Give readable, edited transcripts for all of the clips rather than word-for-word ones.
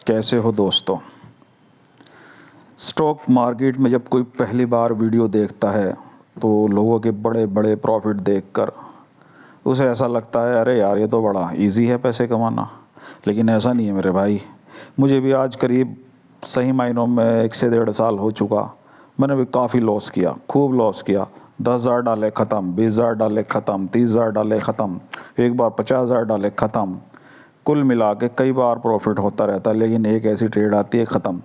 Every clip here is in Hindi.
कैसे हो दोस्तों। स्टॉक मार्केट में जब कोई पहली बार वीडियो देखता है तो लोगों के बड़े बड़े प्रॉफिट देखकर उसे ऐसा लगता है अरे यार ये तो बड़ा इजी है पैसे कमाना। लेकिन ऐसा नहीं है मेरे भाई। मुझे भी आज करीब सही मायनों में 1 से 1.5 साल हो चुका। मैंने भी काफ़ी लॉस किया, खूब लॉस किया। 10,000 डाले ख़त्म, 20,000 डाले ख़त्म, 30,000 डाले ख़त्म, एक बार 50,000 डाले ख़त्म। कुल मिला के कई बार प्रॉफिट होता रहता है, लेकिन एक ऐसी ट्रेड आती है ख़त्म।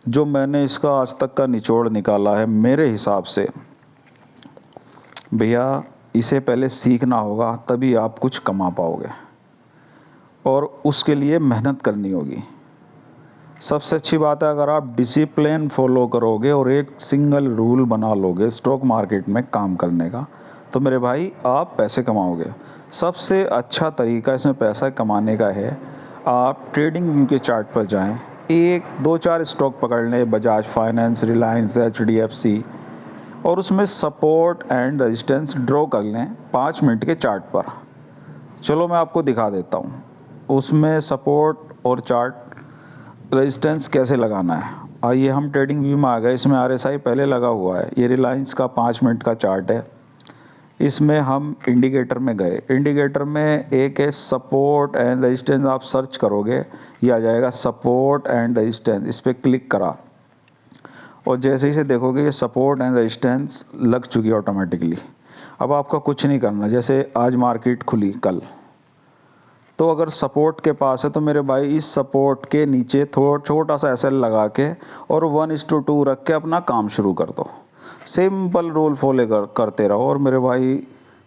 जो मैंने इसका आज तक का निचोड़ निकाला है मेरे हिसाब से, भैया इसे पहले सीखना होगा तभी आप कुछ कमा पाओगे और उसके लिए मेहनत करनी होगी। सबसे अच्छी बात है अगर आप डिसिप्लिन फॉलो करोगे और एक सिंगल रूल बना लोगे स्टॉक मार्केट में काम करने का, तो मेरे भाई आप पैसे कमाओगे। सबसे अच्छा तरीका इसमें पैसा कमाने का है, आप ट्रेडिंग व्यू के चार्ट पर जाएं, एक दो चार स्टॉक पकड़ लें, बजाज फाइनेंस, रिलायंस, HDFC, और उसमें सपोर्ट एंड रेजिस्टेंस ड्रॉ कर लें 5 मिनट के चार्ट पर। चलो मैं आपको दिखा देता हूँ उसमें सपोर्ट और चार्ट रेजिस्टेंस कैसे लगाना है। आइए हम ट्रेडिंग व्यू में आ गए। इसमें RSI पहले लगा हुआ है। ये रिलायंस का 5 मिनट का चार्ट है। इसमें हम इंडिकेटर में गए। इंडिकेटर में एक है सपोर्ट एंड रेजिस्टेंस, आप सर्च करोगे ये आ जाएगा सपोर्ट एंड रेजिस्टेंस। इस पर क्लिक करा और जैसे ही से देखोगे ये सपोर्ट एंड रेजिस्टेंस लग चुकी है ऑटोमेटिकली। अब आपका कुछ नहीं करना। जैसे आज मार्केट खुली कल, तो अगर सपोर्ट के पास है तो मेरे भाई इस सपोर्ट के नीचे थोड़ा छोटा सा SL लगा के और 1:2 रख के अपना काम शुरू कर दो। सिंपल रूल फॉलो करते रहो और मेरे भाई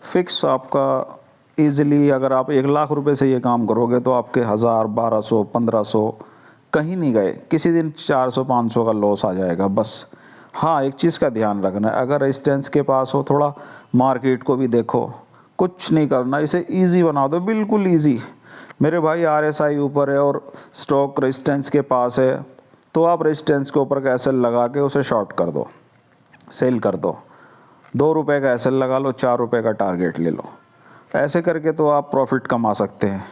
फिक्स आपका इजीली, अगर आप 1 लाख रुपए से ये काम करोगे तो आपके 1000, 1200, 1500 कहीं नहीं गए। किसी दिन 400-500 का लॉस आ जाएगा बस। हाँ, एक चीज़ का ध्यान रखना है, अगर रेजिस्टेंस के पास हो थोड़ा मार्केट को भी देखो। कुछ नहीं करना, इसे इजी बना दो, बिल्कुल इजी। मेरे भाई RSI ऊपर है और स्टॉक रेजिस्टेंस के पास है, तो आप रेजिस्टेंस के ऊपर का SL लगा के उसे शॉर्ट कर दो, सेल कर दो। 2 रुपए का SL लगा लो, 4 रुपए का टारगेट ले लो। ऐसे करके तो आप प्रॉफिट कमा सकते हैं।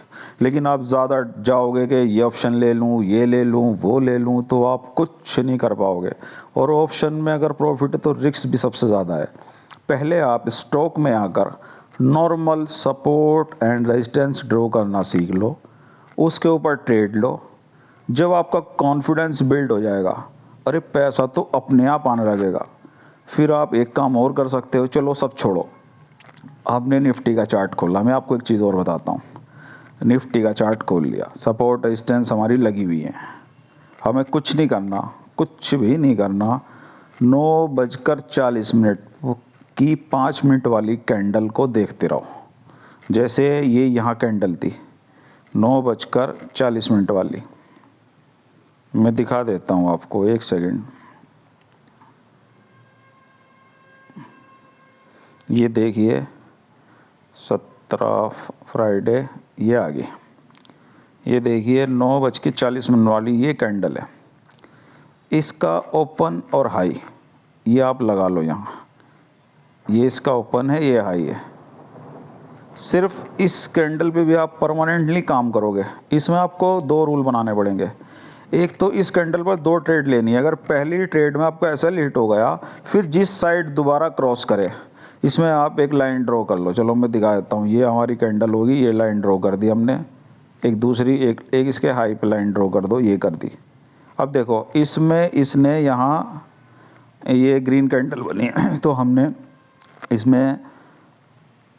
लेकिन आप ज़्यादा जाओगे कि ये ऑप्शन ले लूँ, ये ले लूँ, वो ले लूँ, तो आप कुछ नहीं कर पाओगे। और ऑप्शन में अगर प्रॉफिट है तो रिस्क भी सबसे ज़्यादा है। पहले आप स्टॉक में आकर normal support and resistance draw करना सीख लो, उसके ऊपर ट्रेड लो। जब आपका कॉन्फिडेंस बिल्ड हो जाएगा, अरे पैसा तो अपने आप आने लगेगा। फिर आप एक काम और कर सकते हो। चलो सब छोड़ो, आपने निफ्टी का चार्ट खोला। मैं आपको एक चीज़ और बताता हूँ। निफ्टी का चार्ट खोल लिया, सपोर्ट रेजिस्टेंस हमारी लगी हुई है। हमें कुछ नहीं करना, कुछ भी नहीं करना। 9:40 की 5 मिनट वाली कैंडल को देखते रहो। जैसे ये यहाँ कैंडल थी 9:40 वाली, मैं दिखा देता हूँ आपको, एक सेकंड। ये देखिए 17 फ्राइडे ये आ गई। ये देखिए 9:40 वाली ये कैंडल है। इसका ओपन और हाई ये आप लगा लो यहाँ। ये इसका ओपन है, ये हाई है। सिर्फ इस कैंडल पे भी आप परमानेंटली काम करोगे। इसमें आपको 2 रूल बनाने पड़ेंगे। एक तो इस कैंडल पर 2 ट्रेड लेनी है। अगर पहली ट्रेड में आपका SL हिट हो गया, फिर जिस साइड दोबारा क्रॉस करे, इसमें आप एक लाइन ड्रॉ कर लो। चलो मैं दिखा देता हूँ। ये हमारी कैंडल होगी, ये लाइन ड्रॉ कर दी हमने। एक दूसरी एक इसके हाई पे लाइन ड्रॉ कर दो, ये कर दी। अब देखो इसमें इसने यहाँ ये ग्रीन कैंडल बनी तो हमने इसमें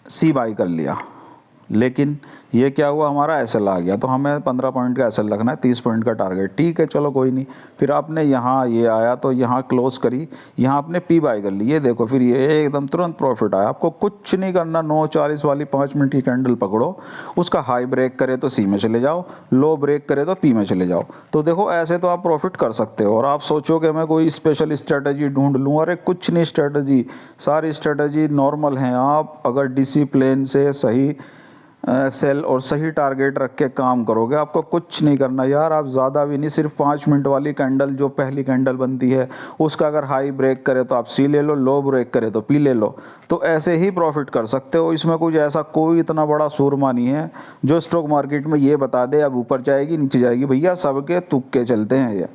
C बाई कर लिया। लेकिन ये क्या हुआ, हमारा SL आ गया। तो हमें 15 पॉइंट का SL रखना है, 30 पॉइंट का टारगेट। ठीक है, चलो कोई नहीं। फिर आपने यहाँ ये आया तो यहाँ क्लोज करी, यहाँ आपने P बाई कर ली। ये देखो फिर ये एकदम तुरंत प्रॉफिट आया। आपको कुछ नहीं करना। 9:40 वाली 5 मिनट की कैंडल पकड़ो, उसका हाई ब्रेक करे तो C में चले जाओ, लो ब्रेक करे तो P में चले जाओ। तो देखो ऐसे तो आप प्रॉफिट कर सकते हो। और आप सोचो कि मैं कोई स्पेशल स्ट्रेटजी ढूंढ लूँ, अरे कुछ नहीं। स्ट्रेटजी सारी स्ट्रेटजी नॉर्मल हैं। आप अगर डिसिप्लिन से सही सेल और सही टारगेट रख के काम करोगे, आपको कुछ नहीं करना यार। आप ज़्यादा भी नहीं, सिर्फ 5 मिनट वाली कैंडल जो पहली कैंडल बनती है उसका अगर हाई ब्रेक करे तो आप सी ले लो, लो ब्रेक करे तो पी ले लो, तो ऐसे ही प्रॉफिट कर सकते हो। इसमें कुछ ऐसा कोई इतना बड़ा सूरमा नहीं है जो स्टॉक मार्केट में ये बता दे अब ऊपर जाएगी नीचे जाएगी। भैया सबके तुक्के चलते हैं ये,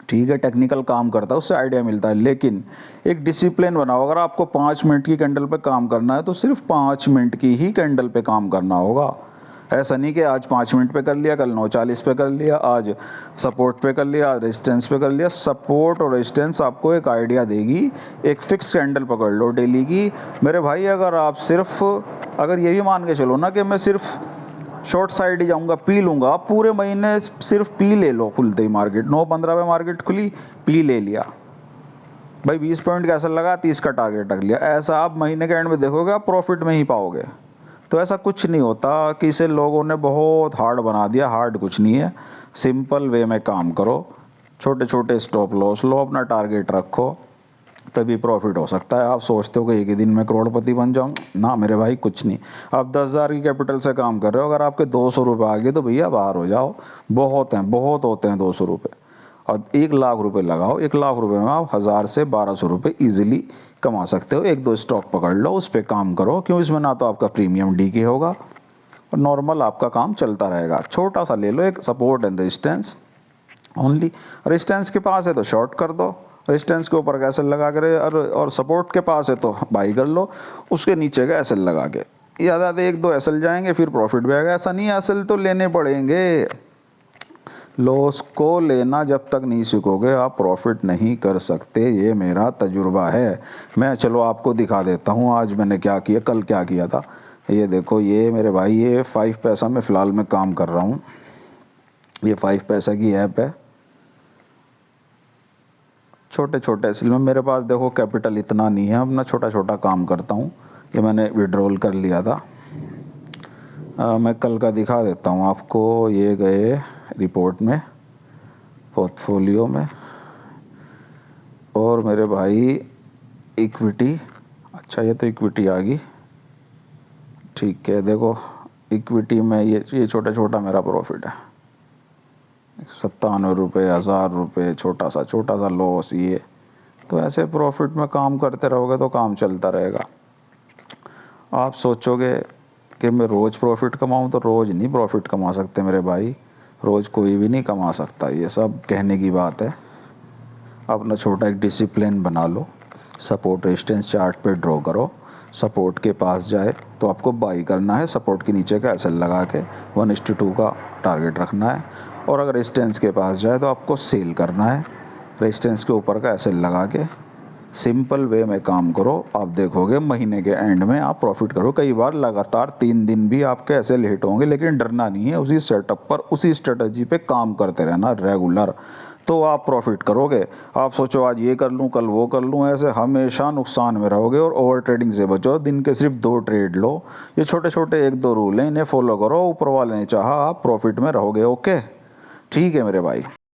ठीक है, टेक्निकल काम करता है, उससे आइडिया मिलता है, लेकिन एक डिसिप्लिन बनाओ। अगर आपको 5 मिनट की कैंडल पे काम करना है तो सिर्फ 5 मिनट की ही कैंडल पे काम करना होगा। ऐसा नहीं कि आज 5 मिनट पे कर लिया, कल 9:40 पे कर लिया, आज सपोर्ट पे कर लिया, आज रेजिस्टेंस पे कर लिया। सपोर्ट और रेजिस्टेंस आपको एक आइडिया देगी, एक फिक्स कैंडल पकड़ लो डेली की मेरे भाई। अगर आप सिर्फ अगर ये भी मान के चलो ना कि मैं सिर्फ शॉर्ट साइड ही जाऊंगा, पी लूंगा, आप पूरे महीने सिर्फ पी ले लो। खुलते ही मार्केट 9:15 पे मार्केट खुली, पी ले लिया भाई, 20 पॉइंट का असर लगा, 30 का टारगेट रख लिया, ऐसा आप महीने के एंड में देखोगे आप प्रॉफिट में ही पाओगे। तो ऐसा कुछ नहीं होता कि इसे लोगों ने बहुत हार्ड बना दिया, हार्ड कुछ नहीं है। सिंपल वे में काम करो, छोटे छोटे स्टॉप लॉस लो, अपना टारगेट रखो, तभी प्रॉफिट हो सकता है। आप सोचते हो कि एक ही दिन में करोड़पति बन जाऊँ, ना मेरे भाई कुछ नहीं। आप 10,000 की कैपिटल से काम कर रहे हो, अगर आपके 200 रुपये आ गए तो भैया बाहर हो जाओ। बहुत हैं, बहुत होते हैं 200 रुपये। और 1,00,000 रुपये लगाओ, 1,00,000 रुपये में आप 1,000 से 1,200 रुपये ईजिली कमा सकते हो। 1-2 स्टॉक पकड़ लो, उस पर काम करो, क्यों इसमें ना तो आपका प्रीमियम डीके होगा और नॉर्मल आपका काम चलता रहेगा। छोटा सा ले लो, एक support and resistance only. Resistance के पास है तो शॉर्ट कर दो, रेजिस्टेंस के ऊपर का एसएल लगा के, और सपोर्ट के पास है तो बाई कर लो, उसके नीचे का एसएल लगा के। ज़्यादा 1-2 एसएल जाएंगे फिर प्रॉफिट भी आएगा। ऐसा नहीं एसएल तो लेने पड़ेंगे, लॉस को लेना जब तक नहीं सीखोगे आप प्रॉफिट नहीं कर सकते। ये मेरा तजुर्बा है। मैं चलो आपको दिखा देता हूँ आज मैंने क्या किया, कल क्या किया था। ये देखो, ये मेरे भाई ये 5 पैसा में फ़िलहाल मैं काम कर रहा हूँ। ये 5 पैसा की ऐप है। छोटे छोटे इसलिए में मेरे पास देखो कैपिटल इतना नहीं है, अपना छोटा छोटा काम करता हूँ। ये मैंने विड्रॉल कर लिया था। मैं कल का दिखा देता हूँ आपको। ये गए रिपोर्ट में, पोर्टफोलियो में, और मेरे भाई इक्विटी। अच्छा, ये तो इक्विटी आ गई, ठीक है। देखो इक्विटी में ये छोटा छोटा मेरा प्रॉफिट है, 97 रुपये, 1,000 रुपये, छोटा सा लॉस। ये तो ऐसे प्रॉफिट में काम करते रहोगे तो काम चलता रहेगा। आप सोचोगे कि मैं रोज़ प्रॉफिट कमाऊं, तो रोज़ नहीं प्रॉफिट कमा सकते मेरे भाई, रोज़ कोई भी नहीं कमा सकता। ये सब कहने की बात है। अपना छोटा एक डिसिप्लिन बना लो, सपोर्ट रेजिस्टेंस चार्ट पे ड्रॉ करो। सपोर्ट के पास जाए तो आपको बाई करना है, सपोर्ट के नीचे का एसएल लगा के 1:2 का टारगेट रखना है। और अगर रेजिस्टेंस के पास जाए तो आपको सेल करना है, रेजिस्टेंस के ऊपर का एसएल लगा के। सिंपल वे में काम करो, आप देखोगे महीने के एंड में आप प्रॉफिट करो। कई बार लगातार 3 दिन भी आपके एसएल हिट होंगे, लेकिन डरना नहीं है। उसी सेटअप पर, उसी स्ट्रेटजी पे काम करते रहना रेगुलर, तो आप प्रॉफिट करोगे। आप सोचो आज ये कर लूँ, कल वो कर लूँ, ऐसे हमेशा नुकसान में रहोगे। और ओवर ट्रेडिंग से बचो, दिन के सिर्फ 2 ट्रेड लो। ये छोटे छोटे 1-2 रूल हैं, इन्हें फॉलो करो, ऊपर वाले ने चाहा आप प्रॉफिट में रहोगे। ओके, ठीक है मेरे भाई।